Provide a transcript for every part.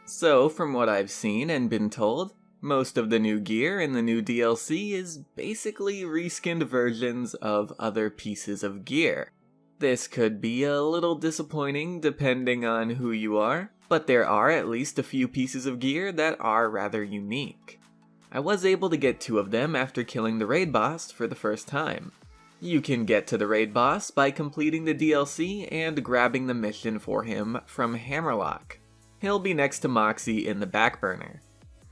So, from what I've seen and been told, most of the new gear in the new DLC is basically reskinned versions of other pieces of gear. This could be a little disappointing depending on who you are, but there are at least a few pieces of gear that are rather unique. I was able to get 2 of them after killing the raid boss for the first time. You can get to the raid boss by completing the DLC and grabbing the mission for him from Hammerlock. He'll be next to Moxie in the back burner.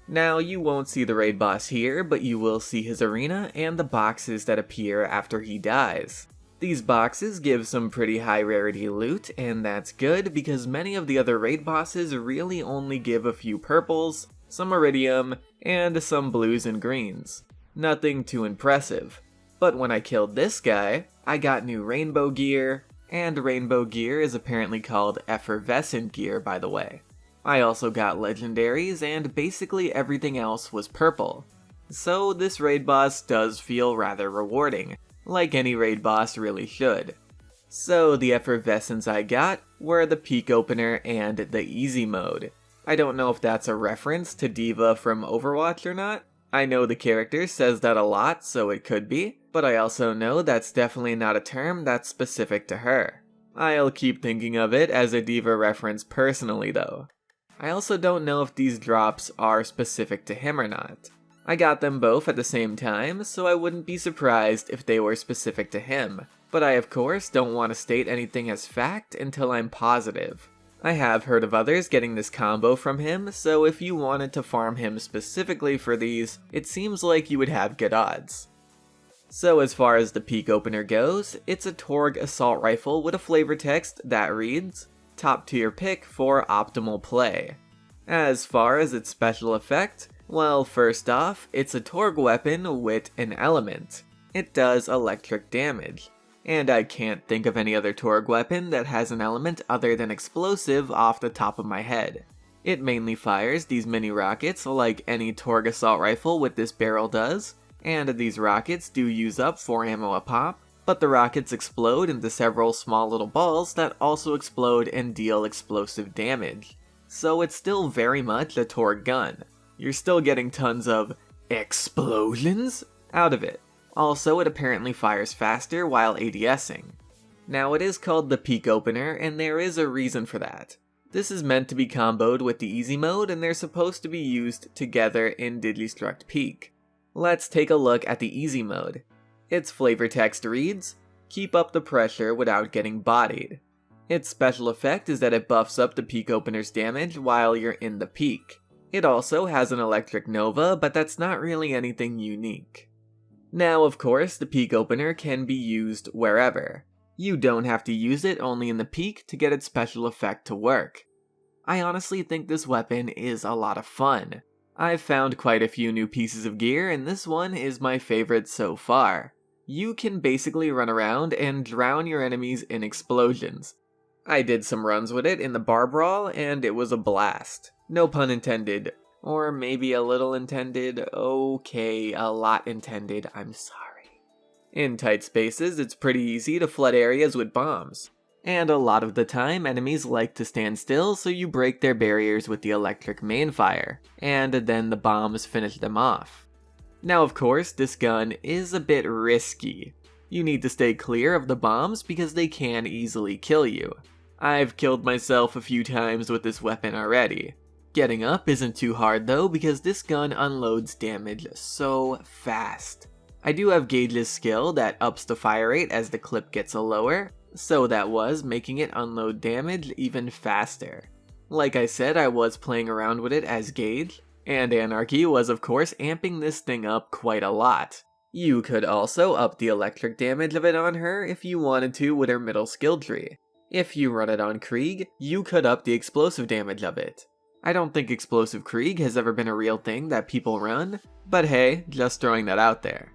Now, you won't see the raid boss here, but you will see his arena and the boxes that appear after he dies. These boxes give some pretty high rarity loot, and that's good because many of the other raid bosses really only give a few purples, some iridium, and some blues and greens. Nothing too impressive. But when I killed this guy, I got new rainbow gear, and rainbow gear is apparently called Effervescent gear, by the way. I also got legendaries, and basically everything else was purple. So this raid boss does feel rather rewarding, like any raid boss really should. So the effervescents I got were the peak opener and the easy mode. I don't know if that's a reference to D.Va from Overwatch or not. I know the character says that a lot, so it could be, but I also know that's definitely not a term that's specific to her. I'll keep thinking of it as a D.Va reference personally though. I also don't know if these drops are specific to him or not. I got them both at the same time, so I wouldn't be surprised if they were specific to him, but I of course don't want to state anything as fact until I'm positive. I have heard of others getting this combo from him, so if you wanted to farm him specifically for these, it seems like you would have good odds. So as far as the peak opener goes, it's a Torg assault rifle with a flavor text that reads, "Top tier pick for optimal play." As far as its special effect, well, first off, it's a Torg weapon with an element. It does electric damage, and I can't think of any other Torg weapon that has an element other than explosive off the top of my head. It mainly fires these mini rockets like any Torg assault rifle with this barrel does, and these rockets do use up 4 ammo a pop, but the rockets explode into several small little balls that also explode and deal explosive damage. So it's still very much a Torg gun. You're still getting tons of explosions out of it. Also, it apparently fires faster while ADSing. Now, it is called the peak opener, and there is a reason for that. This is meant to be comboed with the easy mode, and they're supposed to be used together in Digistruct Peak. Let's take a look at the easy mode. Its flavor text reads, "Keep up the pressure without getting bodied." Its special effect is that it buffs up the peak opener's damage while you're in the peak. It also has an electric nova, but that's not really anything unique. Now, of course, the peak opener can be used wherever. You don't have to use it only in the peak to get its special effect to work. I honestly think this weapon is a lot of fun. I've found quite a few new pieces of gear, and this one is my favorite so far. You can basically run around and drown your enemies in explosions. I did some runs with it in the bar brawl, and it was a blast. No pun intended. Or maybe a little intended. Okay, a lot intended, I'm sorry. In tight spaces, it's pretty easy to flood areas with bombs. And a lot of the time, enemies like to stand still, so you break their barriers with the electric main fire, and then the bombs finish them off. Now, of course, this gun is a bit risky. You need to stay clear of the bombs because they can easily kill you. I've killed myself a few times with this weapon already. Getting up isn't too hard though because this gun unloads damage so fast. I do have Gage's skill that ups the fire rate as the clip gets lower, so that was making it unload damage even faster. Like I said, I was playing around with it as Gage, and Anarchy was of course amping this thing up quite a lot. You could also up the electric damage of it on her if you wanted to with her middle skill tree. If you run it on Krieg, you could up the explosive damage of it. I don't think Explosive Krieg has ever been a real thing that people run, but hey, just throwing that out there.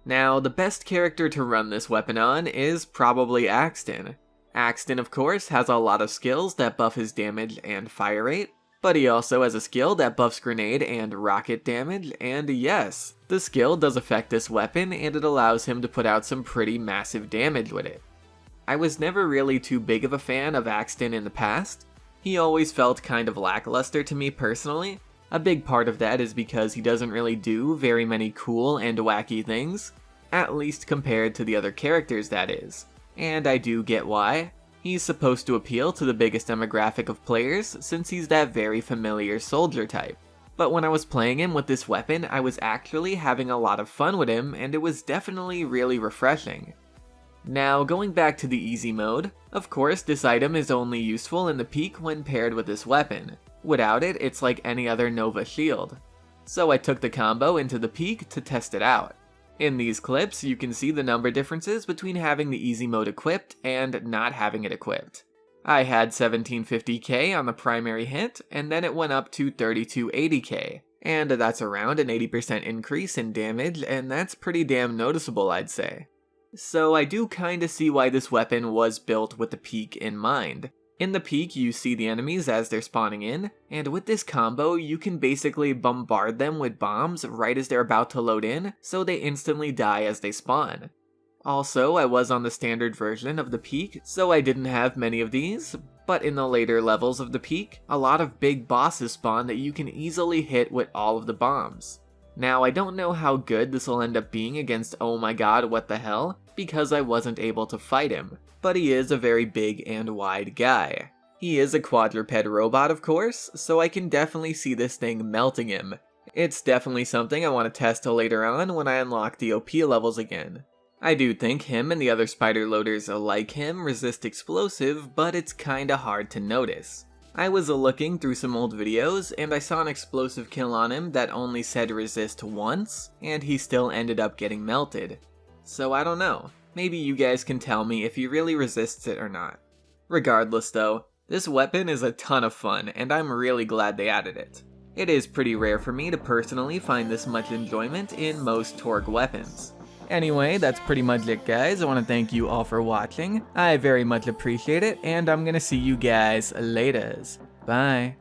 Now, the best character to run this weapon on is probably Axton. Axton, of course, has a lot of skills that buff his damage and fire rate, but he also has a skill that buffs grenade and rocket damage, and yes, the skill does affect this weapon and it allows him to put out some pretty massive damage with it. I was never really too big of a fan of Axton in the past. He always felt kind of lackluster to me personally. A big part of that is because he doesn't really do very many cool and wacky things, at least compared to the other characters, that is. And I do get why. He's supposed to appeal to the biggest demographic of players since he's that very familiar soldier type. But when I was playing him with this weapon, I was actually having a lot of fun with him, and it was definitely really refreshing. Now, going back to the easy mode, of course this item is only useful in the peak when paired with this weapon. Without it, it's like any other Nova shield. So I took the combo into the peak to test it out. In these clips, you can see the number differences between having the easy mode equipped and not having it equipped. I had 1750k on the primary hit, and then it went up to 3280k, and that's around an 80% increase in damage, and that's pretty damn noticeable, I'd say. So I do kinda see why this weapon was built with the peak in mind. In the peak, you see the enemies as they're spawning in, and with this combo, you can basically bombard them with bombs right as they're about to load in, so they instantly die as they spawn. Also, I was on the standard version of the peak, so I didn't have many of these, but in the later levels of the peak, a lot of big bosses spawn that you can easily hit with all of the bombs. Now, I don't know how good this will end up being against oh my god what the hell, because I wasn't able to fight him, but he is a very big and wide guy. He is a quadruped robot, of course, so I can definitely see this thing melting him. It's definitely something I want to test later on when I unlock the OP levels again. I do think him and the other spider loaders like him resist explosive, but it's kinda hard to notice. I was looking through some old videos, and I saw an explosive kill on him that only said resist once, and he still ended up getting melted. So I don't know, maybe you guys can tell me if he really resists it or not. Regardless though, this weapon is a ton of fun, and I'm really glad they added it. It is pretty rare for me to personally find this much enjoyment in most Torgue weapons. Anyway, that's pretty much it, guys. I want to thank you all for watching. I very much appreciate it, and I'm gonna see you guys later. Bye.